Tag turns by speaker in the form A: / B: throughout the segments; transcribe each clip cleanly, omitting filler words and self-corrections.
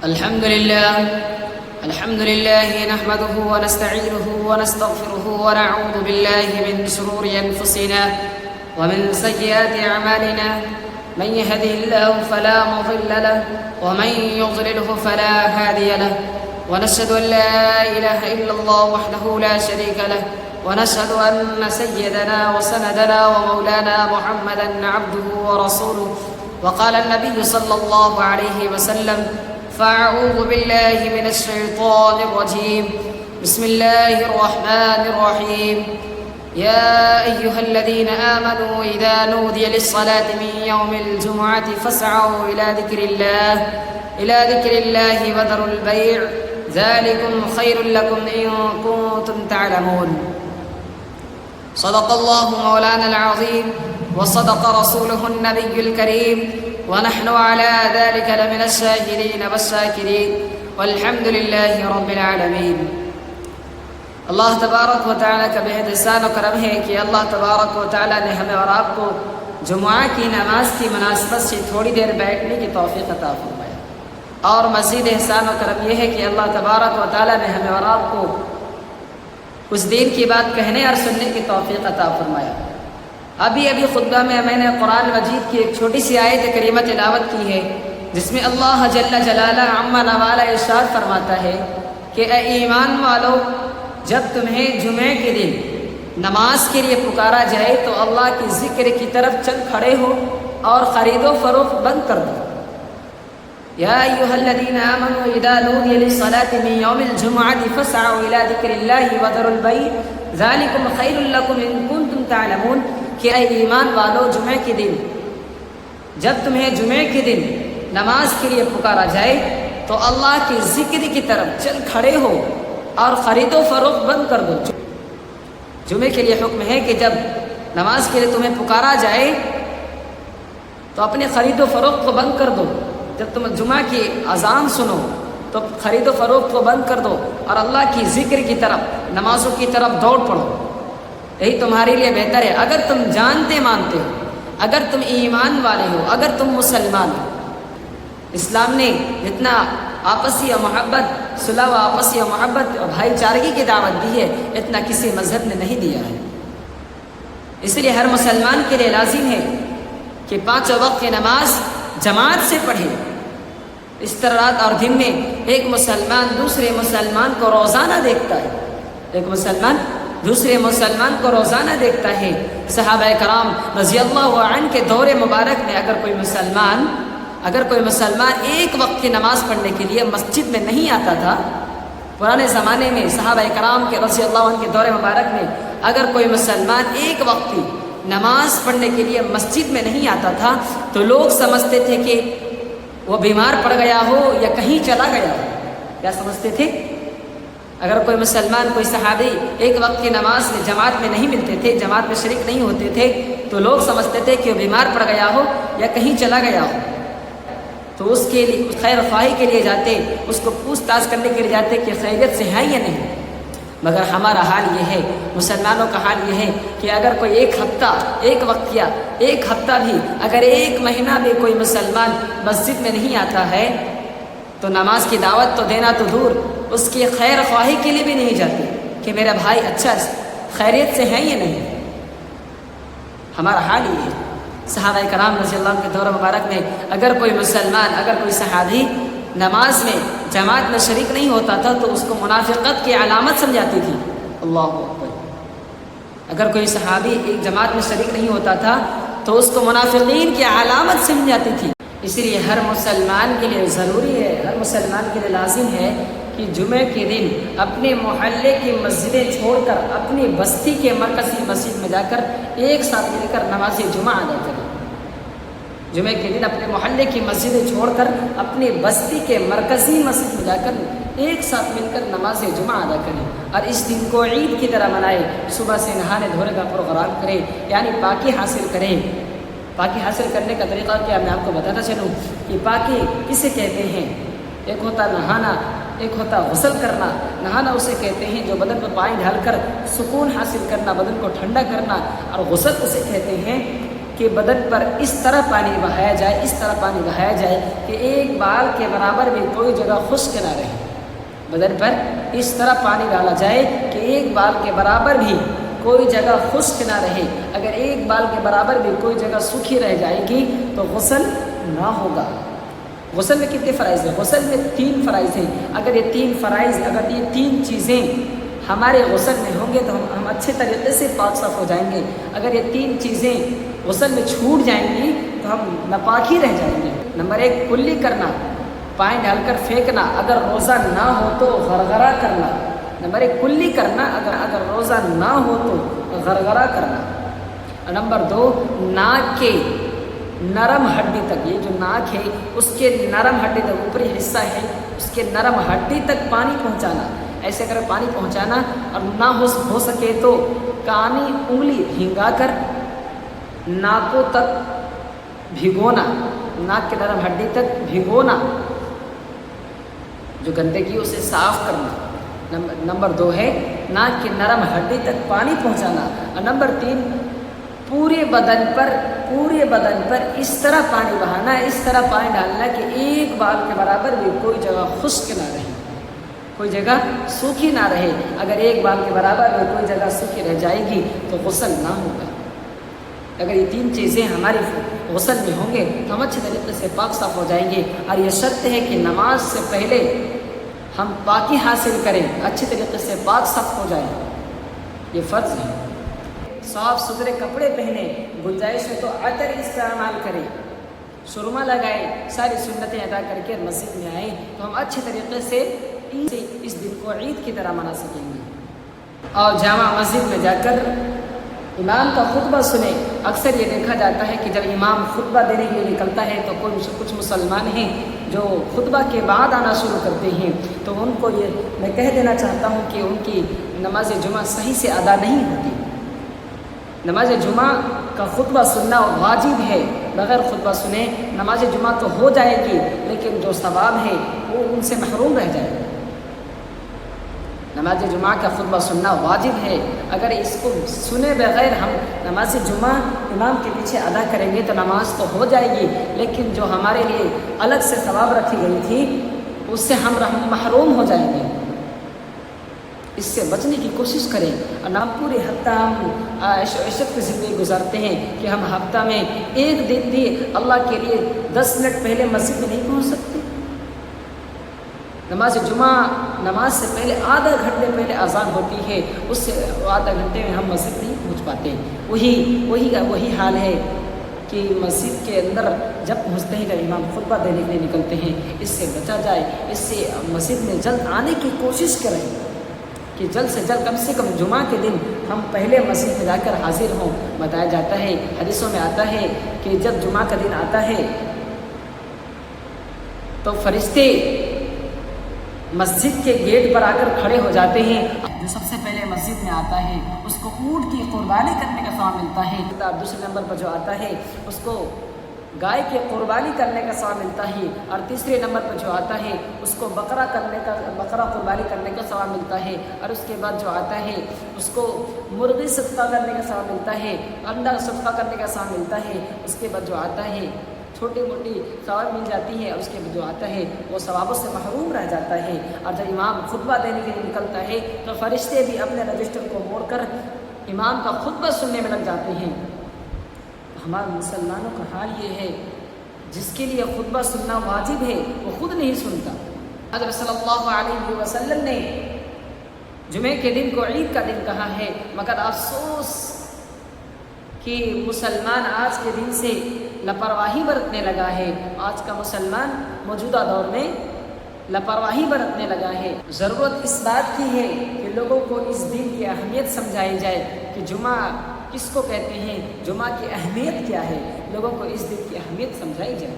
A: الحمد لله نحمده ونستعينه ونستغفره ونعوذ بالله من شرور أنفسنا ومن سيئات أعمالنا. من يهده الله فلا مضل له ومن يضلله فلا هادي له، ونشهد أن لا إله إلا الله وحده لا شريك له، ونشهد أن سيدنا وسندنا ومولانا محمدا عبده ورسوله. وقال النبي صلى الله عليه وسلم: فأعوذ بالله من الشيطان الرجيم، بسم الله الرحمن الرحيم. يا أيها الذين آمنوا إذا نودي للصلاة من يوم الجمعة فاسعوا إلى ذكر الله وذروا البيع، ذلكم خير لكم إن كنتم تعلمون. صدق الله مولانا العظيم وصدق رسوله النبي الكريم، ونحن على ذلك لمن الشاهدين والشاكرين، والحمد لله رب العالمين. اللہ تبارک و تعالیٰ کا بہت احسان و کرم ہے کہ اللہ تبارک و تعالیٰ نے ہمیں اور آپ کو جمعہ کی نماز کی مناسبت سے تھوڑی دیر بیٹھنے کی توفیق عطا فرمایا، اور مزید احسان و کرم یہ ہے کہ اللہ تبارک و تعالیٰ نے ہمیں اور آپ کو کچھ دین کی بات کہنے اور سننے کی توفیق عطا فرمایا۔ ابھی خطبہ میں نے قرآن مجید کی ایک چھوٹی سی آیت کریمہ تلاوت کی ہے، جس میں اللہ جل جلالہ عما نوالا ارشاد فرماتا ہے کہ اے ایمان والو، جب تمہیں جمعے کے دن نماز کے لیے پکارا جائے تو اللہ کی ذکر کی طرف چل کھڑے ہو اور خرید و فروخت بند کر دو۔ یا ایھا الذین آمنوا اذا نودی للصلاة من یوم الجمعة فاسعوا الى ذکر اللہ وذروا البیع ذلکم خیر لکم ان کنتم تعلمون، کہ اے ایمان والو، جمعے کے دن جب تمہیں جمعے کے دن نماز کے لیے پکارا جائے تو اللہ کی ذکر کی طرف چل کھڑے ہو اور خرید و فروخت بند کر دو۔ جمعے کے لیے حکم ہے کہ جب نماز کے لیے تمہیں پکارا جائے تو اپنے خرید و فروخت کو بند کر دو۔ جب تم جمعہ کی اذان سنو تو خرید و فروخت کو بند کر دو اور اللہ کی ذکر کی طرف، نمازوں کی طرف دوڑ پڑو، یہی تمہارے لیے بہتر ہے۔ اگر تم جانتے مانتے ہو، اگر تم ایمان والے ہو، اگر تم مسلمان ہو۔ اسلام نے جتنا آپسی محبت، صلح و آپسی محبت اور بھائی چارگی کی دعوت دی ہے، اتنا کسی مذہب نے نہیں دیا ہے۔ اس لیے ہر مسلمان کے لیے لازم ہے کہ 5 وقت کی نماز جماعت سے پڑھے۔ اس طرح رات اور دن میں ایک مسلمان دوسرے مسلمان کو روزانہ دیکھتا ہے، ایک مسلمان دوسرے مسلمان کو روزانہ دیکھتا ہے۔ صحابہ کرام رضی اللہ عنہ کے دور مبارک میں اگر کوئی مسلمان ایک وقت کی نماز پڑھنے کے لیے مسجد میں نہیں آتا تھا، پرانے زمانے میں صحابہ کرام کے رضی اللہ عنہ کے دور مبارک میں اگر کوئی مسلمان ایک وقت کی نماز پڑھنے کے لیے مسجد میں نہیں آتا تھا تو لوگ سمجھتے تھے کہ وہ بیمار پڑ گیا ہو یا کہیں چلا گیا ہو۔ کیا سمجھتے تھے؟ اگر کوئی مسلمان، کوئی صحابی ایک وقت کی نماز میں جماعت میں نہیں ملتے تھے، جماعت میں شریک نہیں ہوتے تھے، تو لوگ سمجھتے تھے کہ وہ بیمار پڑ گیا ہو یا کہیں چلا گیا ہو، تو اس کے لیے خیر خواہی کے لیے جاتے، اس کو پوچھ تاچھ کرنے کے لیے جاتے کہ خیریت سے ہے یا نہیں۔ مگر ہمارا حال یہ ہے، مسلمانوں کا حال یہ ہے کہ اگر کوئی ایک وقت یا ایک ہفتہ بھی، اگر ایک مہینہ بھی کوئی مسلمان مسجد میں نہیں آتا ہے تو نماز کی دعوت تو دینا تو دور، اس کی خیر خواہی کے لیے بھی نہیں جاتے کہ میرا بھائی اچھا خیریت سے ہے یا نہیں۔ ہمارا حال یہ ہے۔ صحابہ کرام رضی اللہ عنہ کے دور مبارک میں اگر کوئی مسلمان، اگر کوئی صحابی نماز میں جماعت میں شریک نہیں ہوتا تھا تو اس کو منافقت کی علامت سمجھاتی تھی۔ اللہ اکبر۔ اگر کوئی صحابی ایک جماعت میں شریک نہیں ہوتا تھا تو اس کو منافقین کی علامت سمجھاتی تھی۔ اس لیے ہر مسلمان کے لیے ضروری ہے، ہر مسلمان کے لیے لازم ہے کہ جمعے کے دن اپنے محلے کی مسجدیں چھوڑ کر اپنی بستی کے مرکزی مسجد میں جا کر ایک ساتھ مل کر نماز جمعہ ادا کریں۔ جمعے کے دن اپنے محلے کی مسجدیں چھوڑ کر اپنی بستی کے مرکزی مسجد میں جا کر ایک ساتھ مل کر نماز جمعہ ادا کریں اور اس دن کو عید کی طرح منائیں۔ صبح سے نہانے دھونے کا پروگرام کریں، یعنی پاکی حاصل کریں۔ پاکی حاصل کرنے کا طریقہ کیا میں آپ کو بتاتا چلوں کہ پاکی کسے کہتے ہیں؟ ایک ہوتا نہانا، ایک ہوتا غسل کرنا۔ نہانا اسے کہتے ہیں جو بدن پر پانی ڈال کر سکون حاصل کرنا، بدن کو ٹھنڈا کرنا، اور غسل اسے کہتے ہیں کہ کہ بدن پر اس طرح پانی بہایا جائے کہ ایک بال کے برابر بھی کوئی جگہ خشک نہ رہے. بدن پر اس طرح پانی ڈالا جائے کہ ایک بال کے برابر بھی کوئی جگہ خشک نہ رہے. اگر ایک بال کے برابر بھی کوئی جگہ سوکھی رہ جائے گی تو غسل نہ ہوگا. غسل میں کتنے فرائض ہیں؟ غسل میں 3 فرائض ہیں. اگر یہ 3 چیزیں ہمارے غسل میں ہوں گے تو ہم اچھے طریقے سے پاک صاف ہو جائیں گے. اگر یہ 3 چیزیں غسل میں چھوٹ جائیں گی تو ہم ناپاک ہی رہ جائیں گے. نمبر 1 کلی کرنا، پانی ڈال کر پھینکنا. اگر روزہ نہ ہو تو غرغرہ کرنا. نمبر 1 کلی کرنا، اگر روزہ نہ ہو تو غرغرہ کرنا. نمبر 2 ناک کے نرم ہڈی تک، یہ جو ناک ہے اس کے نرم ہڈی تک، اوپری حصہ ہے اس کے نرم ہڈی تک پانی پہنچانا. ایسے اگر پانی پہنچانا اور نہ ہو سکے تو کانی انگلی بھینگا کر ناکوں تک بھگونا، ناک کے نرم ہڈی تک بھگونا، جو گندگی اسے صاف کرنا. نمبر 2 ہے ناک کی نرم ہڈی تک پانی پہنچانا. اور نمبر 3 پورے بدن پر اس طرح پانی بہانا، اس طرح پانی ڈالنا کہ ایک بال کے برابر بھی کوئی جگہ خشک نہ رہے، کوئی جگہ سوکھی نہ رہے. اگر ایک بال کے برابر بھی کوئی جگہ سوکھی رہ جائے گی تو غسل نہ ہوگا. اگر یہ 3 چیزیں ہماری غسل میں ہوں گے تو ہم اچھے طریقے سے پاک صاف ہو جائیں گے. اور یہ شرط ہے کہ نماز سے پہلے ہم پاکی حاصل کریں، اچھے طریقے سے پاک صاف ہو جائیں، یہ فرض ہے. صاف ستھرے کپڑے پہنے، گنجائش ہے تو عطر استعمال کریں، سرما لگائیں، ساری سنتیں ادا کر کے مسجد میں آئیں تو ہم اچھے طریقے سے اس دن کو عید کی طرح منا سکیں گے. اور جامع مسجد میں جا کر امام کا خطبہ سنیں. اکثر یہ دیکھا جاتا ہے کہ جب امام خطبہ دینے کے لیے نکلتا ہے تو کچھ مسلمان ہیں جو خطبہ کے بعد آنا شروع کرتے ہیں، تو ان کو یہ میں کہہ دینا چاہتا ہوں کہ ان کی نماز جمعہ صحیح سے ادا نہیں ہوتی. نماز جمعہ کا خطبہ سننا واجب ہے. بغیر خطبہ سنے نماز جمعہ تو ہو جائے گی لیکن جو ثواب ہے وہ ان سے محروم رہ جائے گا. نماز جمعہ کا خطبہ سننا واجب ہے. اگر اس کو سنے بغیر ہم نماز جمعہ امام کے پیچھے ادا کریں گے تو نماز تو ہو جائے گی لیکن جو ہمارے لیے الگ سے ثواب رکھی گئی تھی اس سے ہم محروم ہو جائیں گے. اس سے بچنے کی کوشش کریں. اور ہم پورے ہفتہ ہم عیش و عشرت کی زندگی گزارتے ہیں کہ ہم ہفتہ میں ایک دن بھی اللہ کے لیے 10 منٹ پہلے مسجد میں نہیں پہنچ سکتے. نماز جمعہ نماز سے پہلے آدھا گھنٹے پہلے اذان ہوتی ہے، اس سے آدھا گھنٹے میں ہم مسجد نہیں پہنچ پاتے. وہی حال ہے کہ مسجد کے اندر جب پہنچتے ہیں، جب امام خطبہ دینے کے لیے نکلتے ہیں، اس سے بچا جائے. اس سے مسجد میں جلد آنے کی کوشش کریں کہ جلد سے جلد کم سے کم جمعہ کے دن ہم پہلے مسجد میں جا کر حاضر ہوں. بتایا جاتا ہے، حدیثوں میں آتا ہے کہ جب جمعہ کا دن آتا ہے تو فرشتے مسجد کے گیٹ پر آ کر کھڑے ہو جاتے ہیں. جو سب سے پہلے مسجد میں آتا ہے اس کو اونٹ کی قربانی کرنے کا ثواب ملتا ہے. دوسرے نمبر پر جو آتا ہے اس کو گائے کی قربانی کرنے کا ثواب ملتا ہے. اور تیسرے نمبر پر جو آتا ہے اس کو بقرہ قربانی کرنے کا ثواب ملتا ہے. اور اس کے بعد جو آتا ہے اس کو مرغی صدقہ کرنے کا ثواب ملتا ہے، انڈا صدقہ کرنے کا ثواب ملتا ہے. اس کے بعد جو آتا ہے چھوٹی موٹی ثواب مل جاتی ہے. اور اس کے بعد جو آتا ہے وہ ثوابوں سے محروم رہ جاتا ہے. اور جب امام خطبہ دینے کے لیے نکلتا ہے تو فرشتے بھی اپنے رجسٹر کو موڑ کر امام کا خطبہ سننے میں لگ جاتے ہیں. ہمارے مسلمانوں کا حال یہ ہے جس کے لیے خطبہ سننا واجب ہے وہ خود نہیں سنتا. حضرت صلی اللہ علیہ وسلم نے جمعے کے دن کو عید کا دن کہا ہے، مگر افسوس کہ مسلمان آج کے دن سے لاپرواہی برتنے لگا ہے. آج کا مسلمان موجودہ دور میں لاپرواہی برتنے لگا ہے. ضرورت اس بات کی ہے کہ لوگوں کو اس دن کی اہمیت سمجھائی جائے کہ جمعہ کس کو کہتے ہیں، جمعہ کی اہمیت کیا ہے، لوگوں کو اس دن کی اہمیت سمجھائی جائے.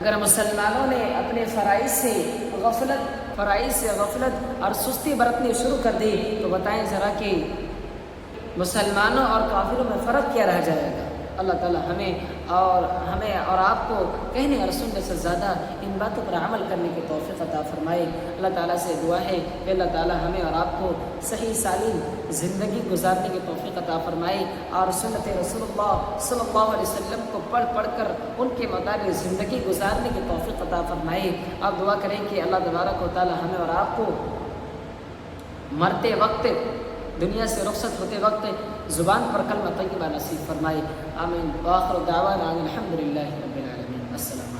A: اگر مسلمانوں نے اپنے فرائض سے غفلت اور سستی برتنی شروع کر دی تو بتائیں ذرا کہ مسلمانوں اور کافروں میں فرق کیا رہ جائے گا. اللہ تعالی ہمیں اور ہمیں اور آپ کو کہنے اور سننے سے زیادہ ان باتوں پر عمل کرنے کی توفیق عطا فرمائے۔ اللہ تعالیٰ سے دعا ہے کہ اللہ تعالیٰ ہمیں اور آپ کو صحیح سالم زندگی گزارنے کی توفیق عطا فرمائے، اور سنت رسول اللہ صلی اللہ علیہ وسلم کو پڑھ پڑھ کر ان کے مطابق زندگی گزارنے کی توفیق عطا فرمائے۔ آپ دعا کریں کہ اللہ تبارک و تعالیٰ ہمیں اور آپ کو مرتے وقت، دنیا سے رخصت ہوتے وقت زبان پر کلمہ طیبہ نصیب فرمائے۔ آمین۔ وآخر دعوانا الحمد للہ رب العالمین۔ السلام۔